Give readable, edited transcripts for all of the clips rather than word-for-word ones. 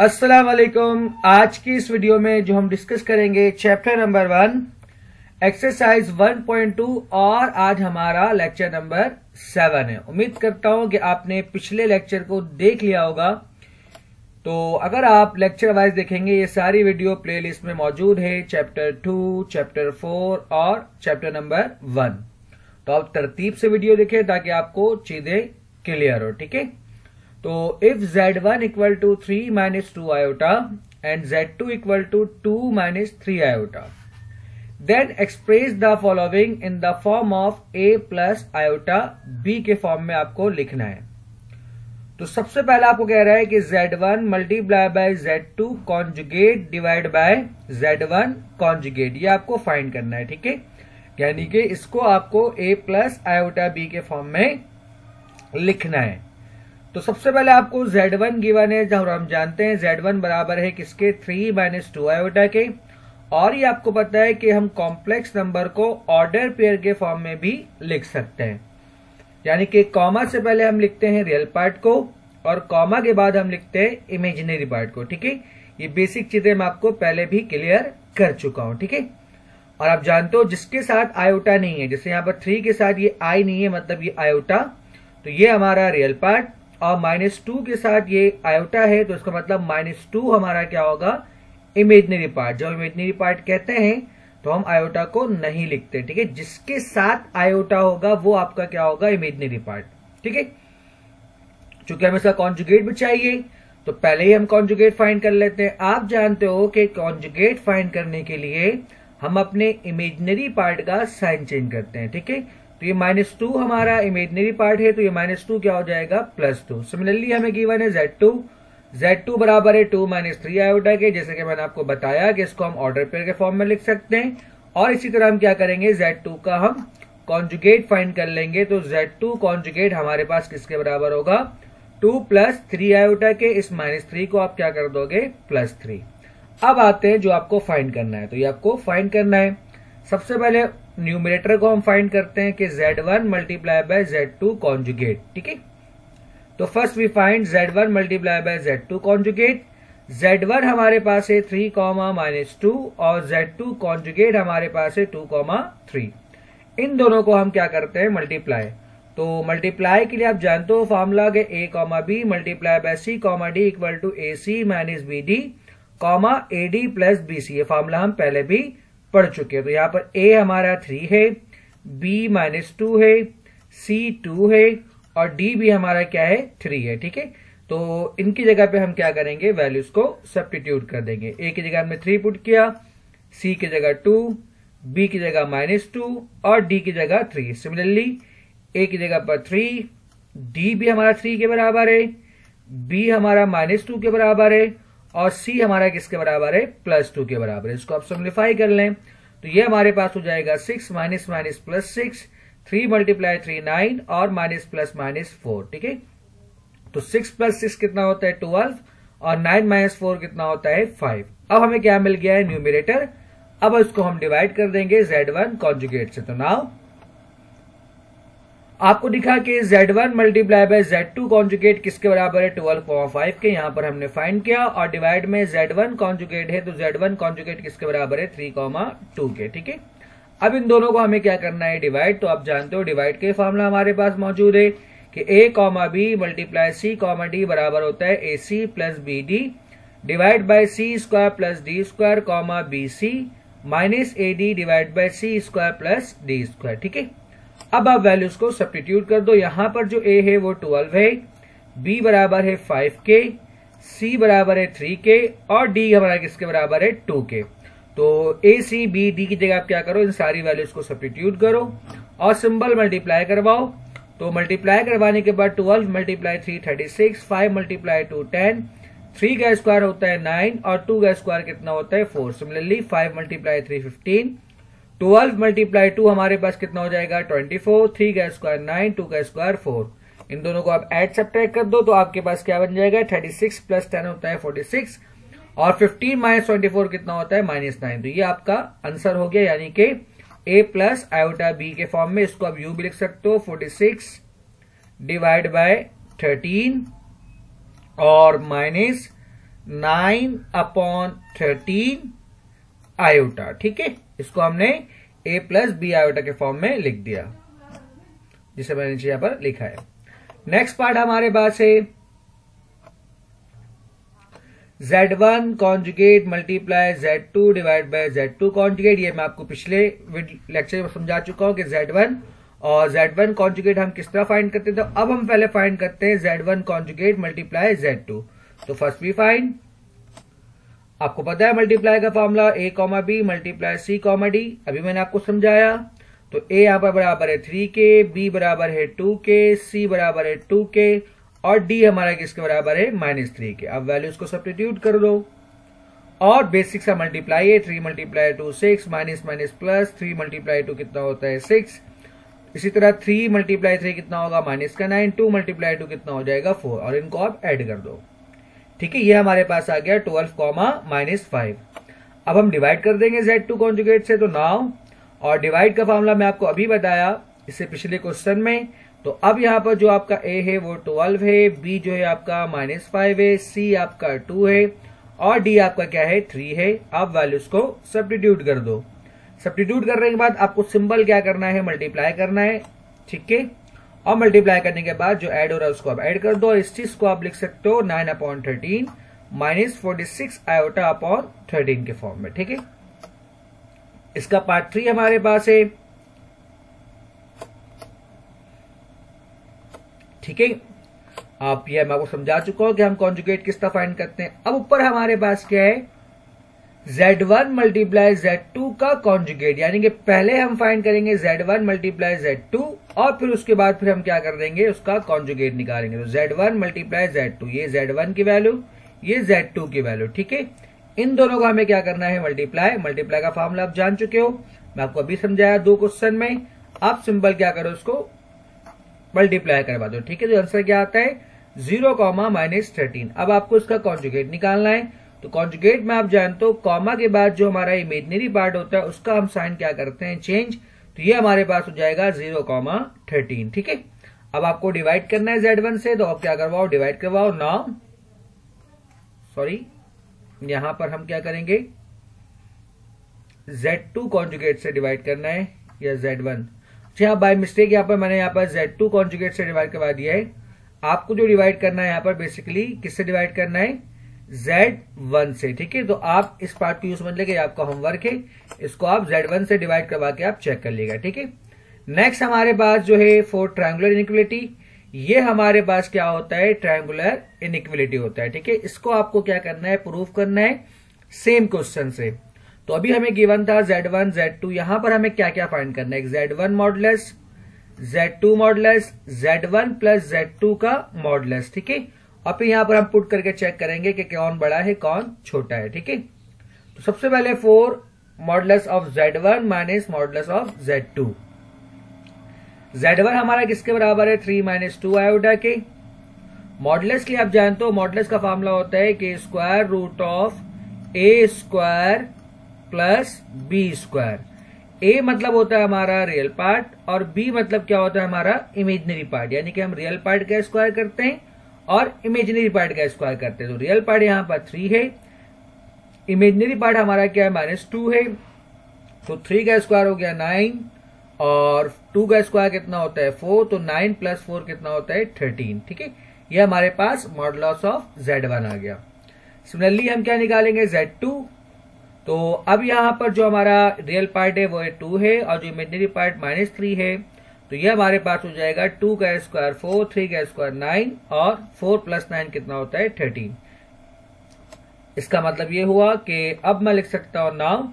अस्सलाम वालेकुम। आज की इस वीडियो में जो हम डिस्कस करेंगे चैप्टर नंबर 1 एक्सरसाइज 1.2 और आज हमारा लेक्चर नंबर 7 है। उम्मीद करता हूं कि आपने पिछले लेक्चर को देख लिया होगा। तो अगर आप लेक्चर वाइज देखेंगे ये सारी वीडियो प्लेलिस्ट में मौजूद है, चैप्टर 2, चैप्टर 4 और चैप्टर नंबर 1। तो आप तरतीब से वीडियो देखें ताकि आपको चीजें क्लियर हो, ठीक है। तो if Z1 equal to 3 minus 2 iota and Z2 equal to 2 minus 3 iota, then express the following in the form of A plus iota B के फॉर्म में आपको लिखना है। तो सबसे पहले आपको कह रहा है कि Z1 multiply by Z2 conjugate divide by Z1 conjugate, ये आपको फाइंड करना है, ठीक है। यानी कि इसको आपको A प्लस आयोटा B के फॉर्म में लिखना है। तो सबसे पहले आपको Z1 गिवन है, जहां हम जानते हैं Z1 बराबर है किसके, 3 माइनस 2 आयोटा के। और ये आपको पता है कि हम कॉम्प्लेक्स नंबर को ऑर्डर पेयर के फॉर्म में भी लिख सकते हैं। यानी कि कॉमा से पहले हम लिखते हैं रियल पार्ट को और कॉमा के बाद हम लिखते हैं इमेजिनरी पार्ट को, ठीक है। ये बेसिक चीजें मैं आपको पहले भी क्लियर कर चुका हूं, ठीक है। और आप जानते हो जिसके साथ आयोटा नहीं है, जैसे यहाँ पर 3 के साथ ये आई नहीं है, मतलब ये आयोटा, तो ये हमारा रियल पार्ट। और -2 के साथ ये आयोटा है, तो इसका मतलब -2 हमारा क्या होगा, इमेजिनरी पार्ट। जब इमेजिनरी पार्ट कहते हैं तो हम आयोटा को नहीं लिखते, ठीक है। जिसके साथ आयोटा होगा वो आपका क्या होगा, इमेजिनरी पार्ट, ठीक है। चूंकि हमें इसका कॉन्जुगेट भी चाहिए तो पहले ही हम कॉन्जुगेट फाइंड कर लेते हैं। आप जानते हो कि कॉन्जुगेट फाइंड करने के लिए हम अपने इमेजिनरी पार्ट का साइन चेंज करते हैं, ठीक है। तो ये -2 हमारा इमेजिनरी पार्ट है, तो ये -2 क्या हो जाएगा, +2। सिमिलरली हमें गिवन है Z2 बराबर है 2 माइनस 3 आयोटा के, जैसे कि मैंने आपको बताया कि इसको हम ऑर्डर पेयर के फॉर्म में लिख सकते हैं। और इसी तरह हम क्या करेंगे, Z2 का हम कॉन्जुगेट फाइंड कर लेंगे। तो Z2 कॉन्जुगेट हमारे पास किसके बराबर होगा, 2 प्लस 3 आयोटा के। इस -3 को आप क्या कर दोगे, +3। अब आते हैं जो आपको फाइंड करना है। तो ये आपको फाइंड करना है, सबसे पहले न्यूमरेटर को हम फाइंड करते हैं कि Z1 multiply by Z2 conjugate, ठीक है। तो first we find Z1 multiply by Z2 conjugate. Z1 हमारे पास है 3, -2 और Z2 कॉन्जुगेट हमारे पास है 2, 3। इन दोनों को हम क्या करते हैं, मल्टीप्लाई। तो मल्टीप्लाई के लिए आप जानते हो फॉर्मूला के A, B multiply by C, D equal to AC minus BD, AD plus BC। ये फॉर्मूला हम पहले भी पढ़ चुके हैं। तो यहाँ पर A हमारा 3 है, B -2 है, C 2 है और D भी हमारा क्या है, 3 है, ठीक है। तो इनकी जगह पे हम क्या करेंगे, वैल्यूज को सब्स्टिट्यूट कर देंगे। A की जगह हमने 3 पुट किया, C की जगह 2, B की जगह -2 और D की जगह 3। सिमिलरली A की जगह पर 3, D भी हमारा 3 के बराबर है, B हमारा -2 के बराबर है और C हमारा किसके बराबर है, +2 के बराबर है। इसको आप सिंप्लीफाई कर लें तो ये हमारे पास हो जाएगा 6 माइनस माइनस +6, 3 मल्टीप्लाई 3 9 और माइनस प्लस -4, ठीक है। तो 6 + 6 कितना होता है, 12 और 9 - 4 कितना होता है, 5। अब हमें क्या मिल गया है, न्यूमरेटर। अब इसको हम डिवाइड कर देंगे Z1 कॉन्जुगेट से। तो नाउ आपको दिखा कि Z1 multiply by Z2 conjugate किसके बराबर है, 12,5 के। यहां पर हमने फाइंड किया और डिवाइड में Z1 कॉन्जुगेट है, तो Z1 कॉन्जुगेट किसके बराबर है, 3,2 के, ठीक है। अब इन दोनों को हमें क्या करना है, डिवाइड। तो आप जानते हो डिवाइड के फॉर्मूला हमारे पास मौजूद है कि A, B multiply C, D बराबर होता है AC plus BD divide by C² plus D², BC minus AD divide by C² plus D², ठीक है। अब आप वैल्यूज को सब्स्टिट्यूट कर दो। यहां पर जो A है वो 12 है, B बराबर है 5 के, C बराबर है 3 के और D हमारा किसके बराबर है, 2 के। तो A, C, B, D की जगह आप क्या करो, इन सारी वैल्यूज को सब्स्टिट्यूट करो और सिंबल मल्टीप्लाई करवाओ। तो मल्टीप्लाई करवाने के बाद 12 मल्टीप्लाई 3 36, 5 मल्टीप्लाई 2 10, 3 का स्क्वायर होता है 9 और 2 का स्क्वायर कितना होता है, 4। सिमिलरली 5 मल्टीप्लाई 3 15, 12 मल्टीप्लाई 2 हमारे पास कितना हो जाएगा, 24, 3 का स्क्वायर 9, 2 का स्क्वायर 4। इन दोनों को आप ऐड सब्ट्रैक्ट कर दो तो आपके पास क्या बन जाएगा, 36 प्लस 10 होता है 46 और 15 माइनस 24 कितना होता है, -9। तो ये आपका आंसर हो गया, यानी कि A प्लस आयोटा B के फॉर्म में। इसको आप यू भी लिख सकते हो, 46 डिवाइड बाय 13 और माइनस 9/13 आयोटा। ठीक है, इसको हमने a प्लस बी आयोटा के फॉर्म में लिख दिया, जिसे मैंने नीचे यहां पर लिखा है। नेक्स्ट पार्ट हमारे पास है Z1 conjugate multiply Z2 divide by Z2 conjugate. ये मैं आपको पिछले लेक्चर में समझा चुका हूं कि Z1 और Z1 कॉन्जुगेट हम किस तरह फाइंड करते थे। तो अब हम पहले फाइंड करते हैं Z1 कॉन्जुगेट मल्टीप्लाई Z2। तो फर्स्ट वी फाइंड, आपको पता है मल्टीप्लाई का formula a, b multiply c, d। अभी मैंने आपको समझाया। तो a यहां पर बराबर है 3k, b बराबर है 2k, c बराबर है 2k और d हमारा किसके बराबर है -3k। अब वैल्यूज को सब्स्टिट्यूट कर दो और बेसिक सा मल्टीप्लाई है। 3 × 2 6, माइनस माइनस प्लस, 3 × 2 कितना होता है 6। इसी तरह 3 × 3 कितना होगा -9, 2 × 2 कितना हो जाएगा 4 और इनको आप ऐड कर दो। ठीक है, ये हमारे पास आ गया 12, -5। अब हम डिवाइड कर देंगे Z2 कॉन्जुगेट से। तो नाउ, और डिवाइड का फॉर्मूला मैं आपको अभी बताया इससे पिछले क्वेश्चन में। तो अब यहाँ पर जो आपका a है वो 12 है, b जो है आपका -5 है, c आपका 2 है और d आपका क्या है 3 है। अब वैल्यूज को सब्स्टिट्यूट कर दो। सब्स्टिट्यूट करने के बाद आपको सिंबल क्या करना है, मल्टीप्लाई करना है। ठीक है, और मल्टीप्लाई करने के बाद जो ऐड हो रहा है उसको आप ऐड कर दो और इस चीज को आप लिख सकते हो 9/13 -46 आयोटा/13 के फॉर्म में। ठीक है, इसका पार्ट 3 हमारे पास है। ठीक है, आप ये मैं आपको समझा चुका हूं कि हम कॉन्जुगेट किस तरह फाइंड करते हैं। अब ऊपर हमारे पास क्या है, Z1 मल्टीप्लाई Z2 का कॉन्जुगेट, यानी कि पहले हम फाइंड करेंगे Z1 मल्टीप्लाई Z2 और फिर उसके बाद फिर हम क्या कर देंगे, उसका कॉन्जुगेट निकालेंगे। तो Z1 मल्टीप्लाई Z2, ये Z1 की वैल्यू, ये Z2 की वैल्यू। ठीक है, इन दोनों को हमें क्या करना है, मल्टीप्लाई। मल्टीप्लाई का फॉर्मूला आप जान चुके हो, मैं आपको अभी समझाया 2 क्वेश्चन में। आप सिंपल क्या करो, उसको मल्टीप्लाई करवा दो। ठीक है, तो आंसर क्या आता है 0, -13। अब आपको इसका कॉन्जुगेट निकालना है। तो कॉन्जुगेट में आप जानते हो कॉमा के बाद जो हमारा इमेजिनरी पार्ट होता है उसका हम साइन क्या करते हैं, चेंज। तो ये हमारे पास हो जाएगा 0, 13। ठीक है, अब आपको डिवाइड करना है Z1 से। तो आप क्या करवाओ, डिवाइड करवाओ। नाउ सॉरी, यहां पर हम क्या करेंगे, Z2 कॉन्जुगेट से डिवाइड करना है या Z1। अच्छा, बाय मिस्टेक यहाँ पर मैंने यहाँ पर Z2 कॉन्जुगेट से डिवाइड करवा दिया है। आपको जो डिवाइड करना है यहाँ पर बेसिकली किससे डिवाइड करना है, Z1 से। ठीक है, तो आप इस पार्ट को यूज समझ लेंगे, आपका होमवर्क है, इसको आप Z1 से डिवाइड करवा के आप चेक कर लीजिएगा। ठीक है, नेक्स्ट हमारे पास जो है फॉर ट्रायंगुलर इनइक्वालिटी, ये हमारे पास क्या होता है, ट्रायंगुलर इनइक्वालिटी होता है। ठीक है, इसको आपको क्या करना है, प्रूफ करना है सेम क्वेश्चन से। तो अभी हमें गिवन था Z1 Z2, यहां पर हमें क्या क्या फाइंड करना है, Z1 modulus, Z2 modulus, Z1 plus Z2 का मॉडुलस। ठीक है, और फिर यहां पर हम पुट करके चेक करेंगे कि कौन बड़ा है कौन छोटा है। ठीक है, तो सबसे पहले 4 modulus of Z1 minus modulus of Z2। Z1 हमारा किसके बराबर है, 3 - 2 आयोटा के। मॉडुलस के आप जानते हो, मॉडुलस का फॉर्मूला होता है कि square root of A square plus B square. A मतलब होता है हमारा रियल पार्ट और B मतलब क्या होता है, हमारा इमेजिनरी पार्ट। यानी कि हम रियल पार्ट का स्क्वायर करते हैं और इमेजिनरी पार्ट का स्क्वायर करते हैं। तो रियल पार्ट यहां पर 3 है, इमेजिनरी पार्ट हमारा क्या है, -2 है। तो 3 का स्क्वायर हो गया 9 और 2 का स्क्वायर कितना होता है 4। तो 9 + 4 कितना होता है 13। ठीक है, ये हमारे पास मॉडुलस ऑफ Z1 आ गया। सिमिलरली हम क्या निकालेंगे, Z2। तो अब यहां पर जो हमारा रियल पार्ट है वो 2 है और जो इमेजिनरी पार्ट -3 है। तो ये हमारे पास हो जाएगा 2 का स्क्वायर 4, 3 का स्क्वायर 9 और 4 + 9 कितना होता है 13। इसका मतलब ये हुआ कि अब मैं लिख सकता हूं नाउ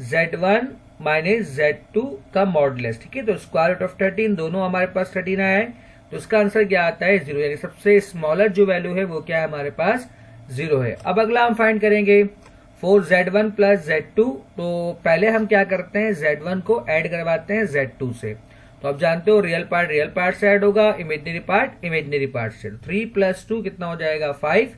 Z1 माइनस Z2 का मॉडुलस। ठीक है, तो स्क्वायर रूट ऑफ 13, दोनों हमारे पास 13 आया है। तो इसका आंसर क्या आता है 0, यानी सबसे स्मॉलर जो वैल्यू है वो क्या है, हमारे पास 0 है। अब अगला हम फाइंड करेंगे 4Z1 प्लस Z2। तो पहले हम क्या करते हैं, Z1 को ऐड करवाते हैं Z2 से। तो आप जानते हो रियल पार्ट से ऐड होगा, इमेजिनरी पार्ट से। 3 + 2 कितना हो जाएगा 5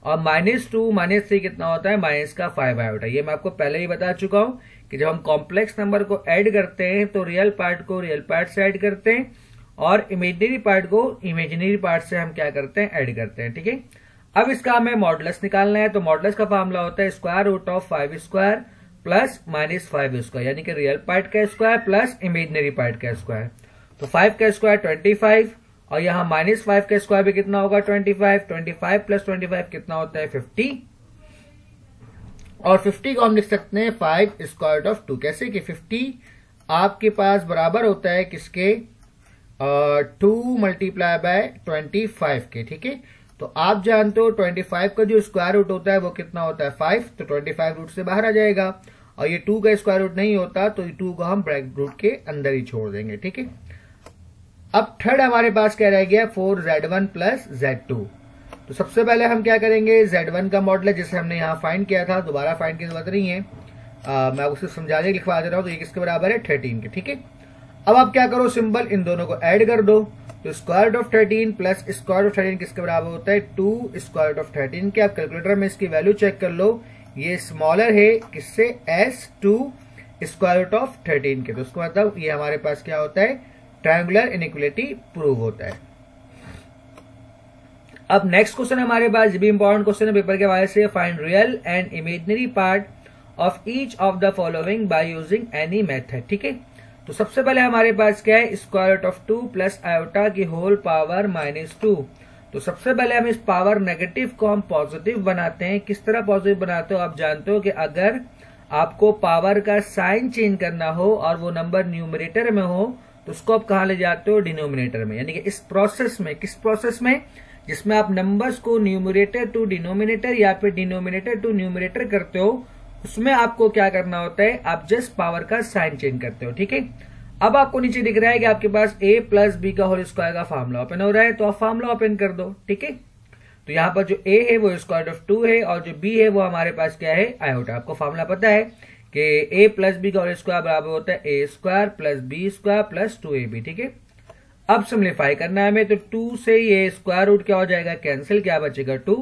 और -2 -3 कितना होता है, -5 आयोटा। ये मैं आपको पहले ही बता चुका हूं कि जब हम कॉम्प्लेक्स नंबर को ऐड करते हैं तो रियल पार्ट को रियल पार्ट से ऐड करते हैं और इमेजिनरी पार्ट को इमेजिनरी पार्ट से हम क्या करते हैं, ऐड करते हैं। ठीक है, अब इसका हमें मॉडुलस निकालना है, तो मॉडुलस का फार्मूला होता है square root of 5 square plus minus 5 square, यानी कि रियल पार्ट का स्क्वायर प्लस इमेजिनरी पार्ट का स्क्वायर। तो 5 का स्क्वायर 25 और यहाँ माइनस 5 का स्क्वायर भी कितना होगा 25 प्लस 25 कितना होता है 50, और 50 को हम लिख सकते हैं 5 स्क्वायर रूट ऑफ 2। कैसे कि 50 आपके पास बराबर होता है किसके 2 मल्टीप्लाई बाय 25 के, ठीक है। तो आप जानते हो 25 का जो स्क्वायर रूट होता है वो कितना होता है 5, तो 25 रूट से बाहर आ जाएगा, और ये 2 का स्क्वायर रूट नहीं होता तो 2 को हम ब्रैकेट रूट के अंदर ही छोड़ देंगे, ठीक है। अब थर्ड हमारे पास क्या रह गया 4z1 प्लस z2। तो सबसे पहले हम क्या करेंगे z1 का मॉडल जिसे हमने यहाँ फाइंड किया था, दोबारा फाइंड की जरूरत नहीं है, मैं आपको सिर्फ समझाने के लिखवा दे रहा हूं। तो ये किसके बराबर है 13 के, ठीक है। अब आप क्या करो सिंबल इन दोनों को ऐड कर दो, तो square root of 13 plus square root of 13 किसके बराबर होता है 2 स्क्वायर रूट ऑफ 13 के। आप कैलकुलेटर में इसकी वैल्यू चेक कर लो, ये स्मॉलर है किससे s2 स्क्वायर रूट ऑफ 13 के, तो उसका मतलब ये हमारे पास क्या होता है ट्रायंगुलर इनइक्वालिटी प्रूव होता है। अब नेक्स्ट क्वेश्चन हमारे पास, ये भी इंपॉर्टेंट क्वेश्चन है पेपर के हवाले से, find real and imaginary part of each of the following by using any method, ठीक है। तो सबसे पहले हमारे पास क्या है square root of 2 plus iota की होल पावर -2। तो सबसे पहले हम इस पावर नेगेटिव को हम पॉजिटिव बनाते हैं। किस तरह पॉजिटिव बनाते हो, आप जानते हो कि अगर आपको पावर का साइन चेंज करना हो और वो नंबर न्यूमरेटर में हो तो उसको आप कहां ले जाते हो डिनोमिनेटर में, यानी कि इस प्रोसेस में, किस प्रोसेस में, जिसमें आप नंबर्स को न्यूमरेटर टू डिनोमिनेटर या फिर डिनोमिनेटर टू न्यूमरेटर करते हो, उसमें आपको क्या करना होता है आप जस्ट पावर का साइन चेंज करते हो, ठीक है। अब आपको नीचे दिख रहा है कि आपके पास a प्लस बी का होल स्क्वायर का फार्मूला ओपन हो रहा है, तो आप फार्मूला ओपन कर दो, ठीक है। तो यहाँ पर जो a है वो स्क्वायर रूट ऑफ 2 है और जो b है वो हमारे पास क्या है आयोटा। आपको फार्मूला पता है कि a प्लस बी का होल स्क्वायर बराबर होता है a square plus B square plus 2ab, ठीक है। अब सिम्प्लीफाई करना है हमें, तो 2 से ये स्क्वायर रूट क्या हो जाएगा कैंसिल, क्या बचेगा 2।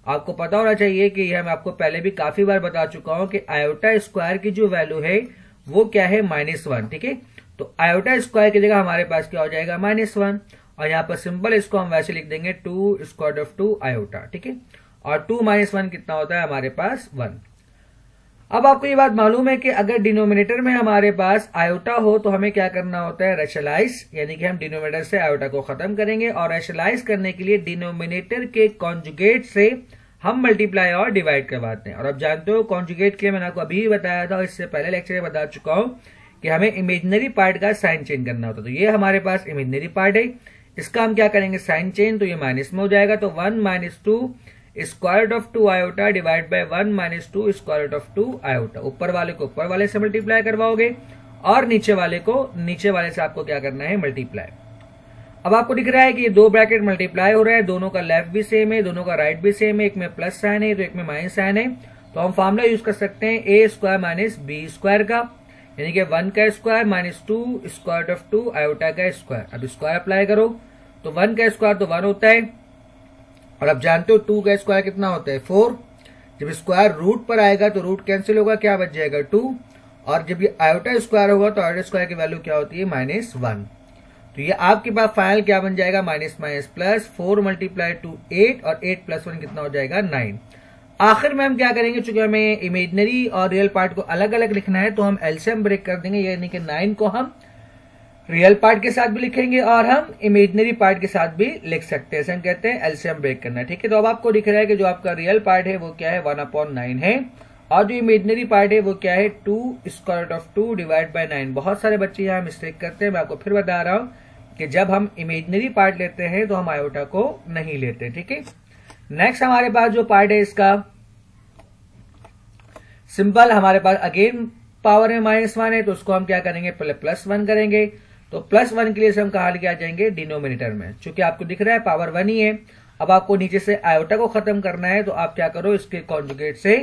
आपको पता होना चाहिए कि यह मैं आपको पहले भी काफी बार बता चुका हूं कि आयोटा स्क्वायर की जो वैल्यू है वो क्या है -1, ठीक है। तो आयोटा स्क्वायर की जगह हमारे पास क्या हो जाएगा -1, और यहाँ पर सिंपल इसको हम वैसे लिख देंगे 2 स्क्वायर रूट ऑफ 2 आयोटा, ठीक है। और 2 - 1 कितना होता है हमारे पास 1। अब आपको ये बात मालूम है कि अगर डिनोमिनेटर में हमारे पास आयोटा हो तो हमें क्या करना होता है रेशनलाइज, यानी कि हम डिनोमिनेटर से आयोटा को खत्म करेंगे, और रेशनलाइज करने के लिए डिनोमिनेटर के कॉन्जुगेट से हम मल्टीप्लाई और डिवाइड करवाते हैं। और आप जानते हो कॉन्जुगेट के लिए मैंने आपको अभी बताया था, इससे पहले लेक्चर में बता चुका हूं कि हमें इमेजिनरी पार्ट का साइन चेंज करना होता है। तो ये हमारे पास इमेजिनरी पार्ट है, इसका हम क्या करेंगे साइन चेंज, तो ये माइनस में हो जाएगा, तो 1 - 2 square root of 2 iota divide by 1 - 2 square root of 2 iota. ऊपर वाले को ऊपर वाले से मल्टीप्लाई करवाओगे और नीचे वाले को नीचे वाले से आपको क्या करना है मल्टीप्लाई। अब आपको दिख रहा है कि ये दो ब्रैकेट मल्टीप्लाई हो रहा है, दोनों का लेफ्ट भी सेम है, दोनों का राइट भी सेम है, एक में प्लस साइन है तो एक में माइनस साइन है। तो हम फॉर्मूला यूज कर सकते हैं a square minus B square का, यानी कि 1 का स्क्वायर -2 स्क्वायर रूट ऑफ 2 आयोटा का स्क्वायर। अब स्क्वायर अप्लाई करो तो 1 का स्क्वायर तो 1 होता है, और अब जानते हो 2 का स्क्वायर कितना होता है 4। जब स्क्वायर रूट पर आएगा तो रूट कैंसिल होगा, क्या बच जाएगा 2, और जब ये आयोटा स्क्वायर होगा तो आयोटा स्क्वायर की वैल्यू क्या होती है -1। तो ये आपके पास फाइनल क्या बन जाएगा minus minus plus 4 multiply two 8, और 8 + 1 कितना हो जाएगा 9। आखिर में हम क्या करेंगे, चूंकि हमें इमेजिनरी और रियल पार्ट को अलग अलग लिखना है तो हम एलसीएम ब्रेक कर देंगे, यानी कि 9 को हम रियल पार्ट के साथ भी लिखेंगे और हम इमेजिनरी पार्ट के साथ भी लिख सकते हैं, ऐसे हम कहते हैं एलसीएम ब्रेक करना, ठीक है। तो अब आपको दिख रहा है कि जो आपका रियल पार्ट है वो क्या है 1/9 है, और जो इमेजिनरी पार्ट है वो क्या है 2 square root of 2 divide by 9। बहुत सारे बच्चे यहाँ मिस्टेक करते हैं, मैं आपको फिर बता रहा हूँ कि जब हम इमेजिनरी पार्ट लेते हैं तो हम आयोटा को नहीं लेते, ठीक है। नेक्स्ट हमारे पास जो पार्ट है इसका सिंपल, हमारे पास अगेन पावर में -1 है तो उसको हम क्या करेंगे पहले +1 करेंगे। तो +1 के लिए से हम कहा लेके आ जाएंगे डिनोमिनेटर में, चूंकि आपको दिख रहा है पावर 1 ही है। अब आपको नीचे से आयोटा को खत्म करना है तो आप क्या करो इसके कॉन्जुगेट से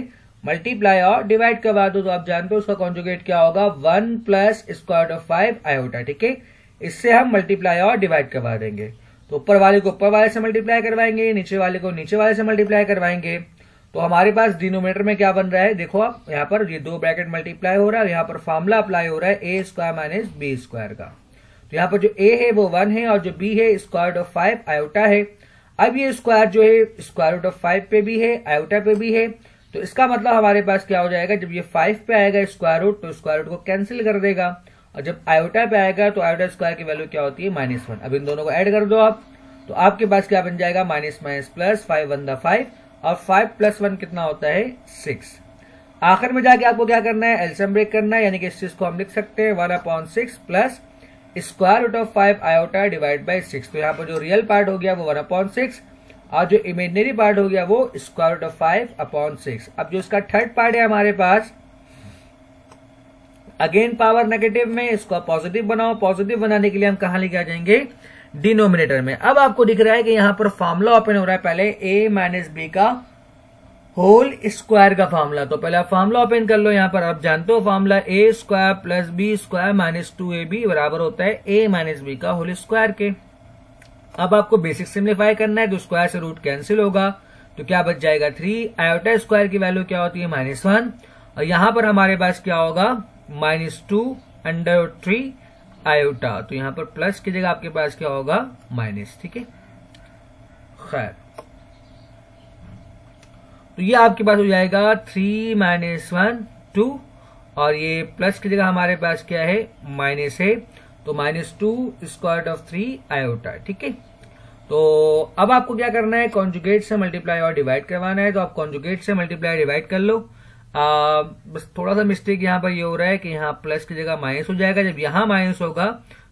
मल्टीप्लाई और डिवाइड करवा दो। तो आप जानते हो उसका कॉन्जुगेट क्या होगा 1 plus square root of 5 iota, ठीक है। इससे हम मल्टीप्लाई और डिवाइड करवा देंगे, तो ऊपर वाले को ऊपर वाले से मल्टीप्लाई करवाएंगे, नीचे वाले को नीचे वाले से मल्टीप्लाई करवाएंगे। तो हमारे पास डिनोमिनेटर में क्या बन रहा है, देखो आप यहाँ पर ये दो ब्रैकेट मल्टीप्लाई हो रहा है, यहाँ पर फॉर्मूला अप्लाई हो रहा है a square minus B square का। तो यहाँ पर जो a है वो 1 है और जो b है स्क्वायर रूट ऑफ 5 आयोटा है। अब ये स्क्वायर जो है स्क्वायर रूट ऑफ 5 पे भी है, आयोटा पे भी है, तो इसका मतलब हमारे पास क्या हो जाएगा, जब ये 5 पे आएगा स्क्वायर रूट तो स्क्वायर रूट को कैंसिल कर देगा, और जब आयोटा पे आएगा तो आयोटा स्क्वायर की वैल्यू क्या होती है -1। अब इन दोनों को ऐड कर दो आप, तो आपके पास क्या बन जाएगा माइनस माइनस प्लस 5 1 द 5, और 5 + 1 कितना होता है 6। आखिर में जाके आपको क्या करना है, एलसीएम ब्रेक करना है, यानी कि इस चीज को हम लिख सकते हैं 1/6 plus square root of 5 iota divide by 6। तो यहाँ पर जो रियल पार्ट हो गया वो 1/6 और जो इमेजिनरी पार्ट हो गया वो स्क्वायर रूट ऑफ 5/6। अब जो इसका थर्ड पार्ट है हमारे पास, अगेन पावर नेगेटिव में, इसको पॉजिटिव बनाओ। पॉजिटिव बनाने के लिए हम कहां लेके आ जाएंगे, डिनोमिनेटर में। अब आपको दिख रहा है कि यहां पर फॉर्मूला ओपन हो रहा है, पहले a माइनस बी का होल स्क्वायर का फॉर्मूला। तो पहले आप फॉर्मूला ओपन कर लो। यहां पर आप जानते हो formula a square plus B square minus 2ab बराबर होता है a माइनस बी का होल स्क्वायर के। अब आपको बेसिक सिम्प्लीफाई करना है, तो स्क्वायर से रूट कैंसिल होगा, तो क्या बच जाएगा 3। आयोटा स्क्वायर की वैल्यू क्या होती है -1, और यहां पर हमारे पास क्या होगा -2/3 आयोटा। तो यहां पर प्लस की जगह आपके पास क्या होगा माइनस। ठीक है, खैर, तो ये आपके पास हो जाएगा 3 - 1 2, और ये प्लस की जगह हमारे पास क्या है माइनस है, तो -2 स्क्वायर रूट ऑफ 3 आयोटा। ठीक है, तो अब आपको क्या करना है, कॉन्जुगेट से मल्टीप्लाई और डिवाइड करवाना है। तो आप कॉन्जुगेट से मल्टीप्लाई डिवाइड कर लो। बस थोड़ा सा मिस्टेक यहाँ पर ये हो रहा है कि यहाँ प्लस की जगह माइनस हो जाएगा। जब यहाँ माइनस होगा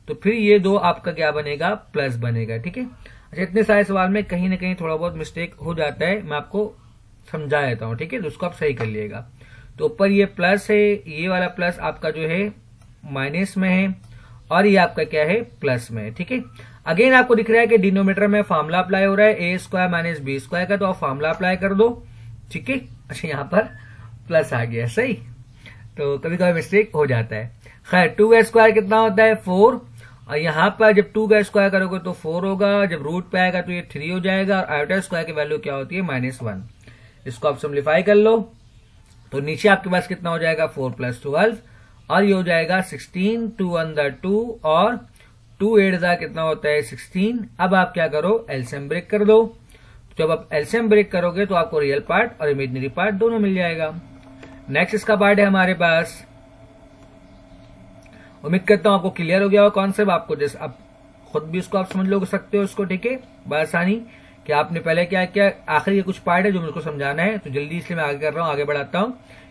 तो फिर ये दो आपका क्या बनेगा, प्लस बनेगा। ठीक है, अच्छा, इतने सारे सवाल में कहीं ना कहीं थोड़ा बहुत मिस्टेक हो जाता है, मैं आपको समझा देता हूँ। ठीक है, तो उसको आप सही कर लिएगा। तो ऊपर ये प्लस है, ये वाला प्लस आपका जो है माइनस में है, और ये आपका क्या है प्लस में है। ठीक है, अगेन आपको दिख रहा है कि डिनोमिनेटर में फॉर्मूला अप्लाई हो रहा है a square minus B square का, तो आप फॉर्मूला अप्लाई कर दो। ठीक है, अच्छा, यहाँ पर प्लस आ गया, सही। तो कभी कभी मिस्टेक हो जाता है। खैर, 2 का स्क्वायर कितना होता है 4, और यहां पर जब 2 का स्क्वायर करोगे तो 4 होगा, जब रूट पे आएगा तो ये 3 हो जाएगा, और आयोटा स्क्वायर की वैल्यू क्या होती है -1। इसको आप सिंप्लीफाई कर लो, तो नीचे आपके पास कितना हो जाएगा 4 + 12, और ये हो जाएगा 16, 2 1 द 2, और 2 8 द कितना होता है 16। अब आप क्या करो, एलसीएम ब्रेक कर दो। जब आप एलसीएम ब्रेक करोगे तो आपको रियल पार्ट और इमेजिनरी पार्ट दोनों मिल जाएगा। नेक्स्ट इसका पार्ट है हमारे पास, उम्मीद करता हूं आपको क्लियर हो गया हो कॉन्सेप्ट। आपको जैसे आप खुद भी इसको आप समझ लो सकते हो इसको। ठीक है, बआसानी कि आपने पहले क्या किया, आखिर ये कुछ पार्ट है जो मुझको समझाना है, तो जल्दी इसलिए मैं आगे कर रहा हूं, आगे बढ़ाता हूं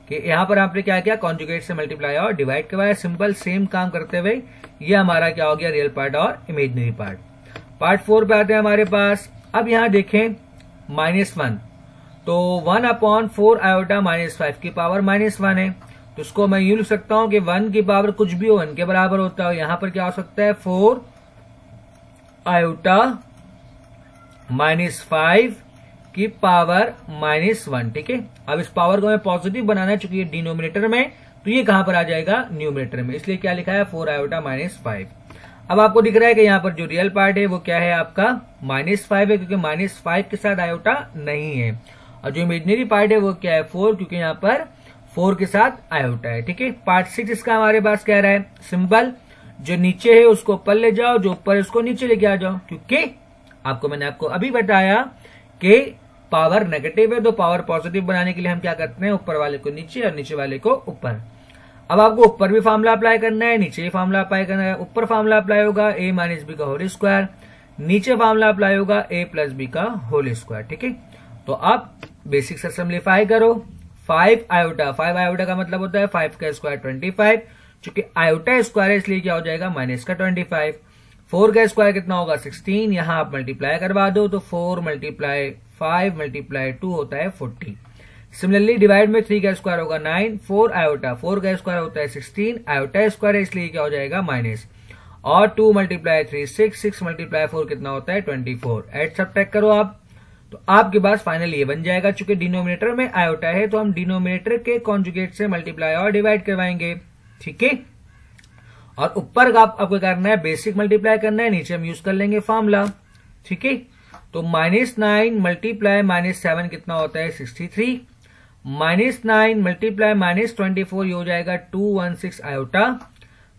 कि यहां पर आपने क्या किया, कॉन्जुगेट से मल्टीप्लाई और डिवाइड करवाया। सिंपल सेम काम करते हुए ये हमारा क्या हो गया, रियल पार्ट और इमेजिनरी पार्ट। पार्ट 4 पे आते हैं हमारे पास। अब यहां देखें -1, तो 1/4 आयोटा -5 की पावर -1 है, तो इसको मैं यूं लिख सकता हूं कि 1 की पावर कुछ भी हो 1 के बराबर होता है। यहां पर क्या हो सकता है 4 आयोटा -5 की पावर -1। ठीक है, अब इस पावर को मैं पॉजिटिव बनाना है, चूंकि ये डिनोमिनेटर में, तो ये कहां पर आ जाएगा न्यूमिनेटर में, इसलिए क्या लिखा है 4 आयोटा -5। अब आपको दिख रहा है कि यहाँ पर जो रियल पार्ट है वो क्या है आपका -5 है, क्योंकि -5 के साथ आयोटा नहीं है, और जो इमेजिनरी पार्ट है वो क्या है 4, क्योंकि यहाँ पर 4 के साथ आयोटा है। ठीक है, पार्ट 6 इसका हमारे पास कह रहा है सिंपल, जो नीचे है उसको ऊपर ले जाओ, जो ऊपर है उसको नीचे लेके आ जाओ, क्योंकि मैंने आपको अभी बताया कि पावर नेगेटिव है, तो पावर पॉजिटिव बनाने के लिए हम क्या करते हैं, ऊपर वाले को नीचे और नीचे वाले को ऊपर। अब आपको ऊपर भी फॉर्मूला अप्लाई करना है, नीचे फॉर्मूला अप्लाई करना है। ऊपर फॉर्मूला अप्लाई होगा a माइनस बी का होल स्क्वायर, नीचे फॉर्मूला अप्लाई होगा a प्लस बी का होल स्क्वायर। ठीक है, तो आप बेसिक से सिम्प्लीफाई करो। 5 आयोटा का मतलब होता है 5 का स्क्वायर 25, चूंकि आयोटा स्क्वायर है इसलिए क्या हो जाएगा माइनस का 25। 4 का स्क्वायर कितना होगा 16, यहां आप मल्टीप्लाई करवा दो, तो 4 × 5 × 2 होता है 40। सिमिलरली डिवाइड में 3 का स्क्वायर होगा 9, 4 आयोटा, 4 का स्क्वायर होता है 16, आयोटा स्क्वायर है इसलिए क्या हो जाएगा माइनस, और 2 × 3 6, 6 × 4 कितना होता है 24। एड सब्ट्रैक्ट करो आप, तो आपके पास फाइनल ये बन जाएगा। चूंकि डिनोमिनेटर में आयोटा है तो हम डिनोमिनेटर के कॉन्जुगेट से मल्टीप्लाई और डिवाइड करवाएंगे। ठीक है, और ऊपर आपको करना है बेसिक मल्टीप्लाई करना है, नीचे हम यूज कर लेंगे फॉर्मूला। ठीक है, तो -9 × -7 कितना होता है 63, -9 × -24 ये हो जाएगा 216 आयोटा,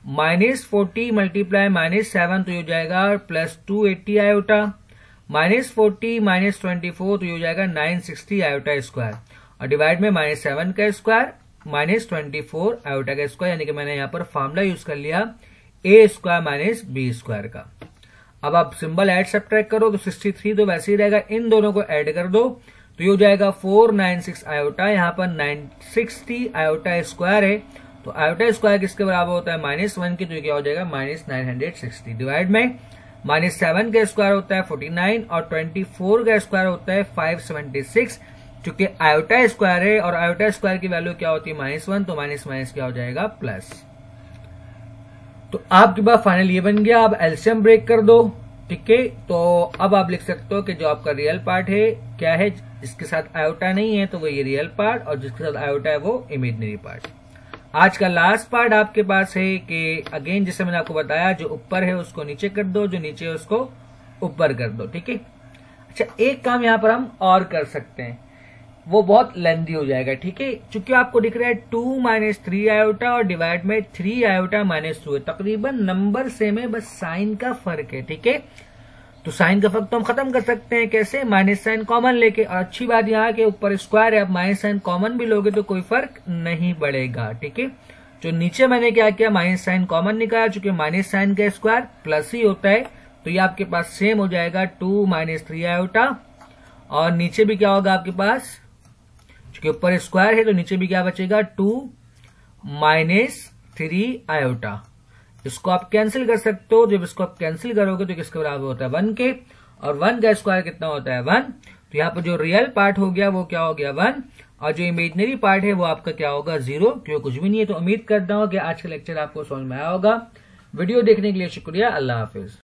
-40 × -7 तो ये हो जाएगा +280 आयोटा, -40 -24 तो ये हो जाएगा 960 आयोटा स्क्वायर, और डिवाइड में -7 का स्क्वायर -24 आयोटा का स्क्वायर, यानी कि मैंने यहाँ पर फॉर्मूला यूज कर लिया a square minus B square का। अब आप सिंबल ऐड सब्ट्रैक्ट करो तो 63 तो वैसे ही रहेगा, इन दोनों को ऐड कर दो तो ये हो जाएगा 496 आयोटा, यहाँ पर 960 आयोटा स्क्वायर है, तो आयोटा स्क्वायर किसके बराबर होता है -1 की, तो ये क्या हो जाएगा -960, डिवाइड में -7 का स्क्वायर होता है 49 और 24 का स्क्वायर होता है 576, क्योंकि आयोटा स्क्वायर है और आयोटा स्क्वायर की वैल्यू क्या होती है -1, तो माइनस माइनस क्या हो जाएगा प्लस। तो आपके पास फाइनल ये बन गया। अब एलसीएम ब्रेक कर दो, ठीक है। तो अब आप लिख सकते हो कि जो आपका रियल पार्ट है क्या है, जिसके साथ आयोटा नहीं है तो वो ये रियल पार्ट, और जिसके साथ आयोटा है वो इमेजिनरी पार्ट। आज का लास्ट पार्ट आपके पास है कि अगेन जैसे मैंने आपको बताया, जो ऊपर है उसको नीचे कर दो, जो नीचे है उसको ऊपर कर दो, ठीक है। अच्छा, एक काम यहां पर हम और कर सकते हैं, वो बहुत लेंथी हो जाएगा, ठीक है। चूंकि आपको दिख रहा है 2 - 3 आयोटा और डिवाइड में 3 आयोटा -2 है, तकरीबन नंबर सेम है, बस साइन का फर्क है, ठीक है। तो साइन का फर्क तो हम खत्म कर सकते हैं, कैसे, माइनस साइन कॉमन लेके। और अच्छी बात यहाँ के ऊपर स्क्वायर है, आप माइनस साइन कॉमन भी लोगे तो कोई फर्क नहीं पड़ेगा, ठीक है। जो नीचे मैंने क्या किया, माइनस साइन कॉमन निकाला, चूंकि माइनस साइन का स्क्वायर प्लस ही होता है, तो ये आपके पास सेम हो जाएगा 2 - 3 आयोटा, और नीचे भी क्या होगा आपके पास, क्योंकि ऊपर स्क्वायर है तो नीचे भी क्या बचेगा 2 - 3 आयोटा। इसको आप कैंसिल कर सकते हो, जब इसको आप कैंसिल करोगे तो किसके बराबर होता है 1 के, और 1 का स्क्वायर कितना होता है 1, तो यहाँ पर जो रियल पार्ट हो गया वो क्या हो गया 1, और जो इमेजिनरी पार्ट है वो आपका क्या होगा 0, क्योंकि कुछ भी नहीं है। तो उम्मीद करता हूँ कि आज का लेक्चर आपको समझ में आया होगा। वीडियो देखने के लिए शुक्रिया, अल्लाह हाफिज।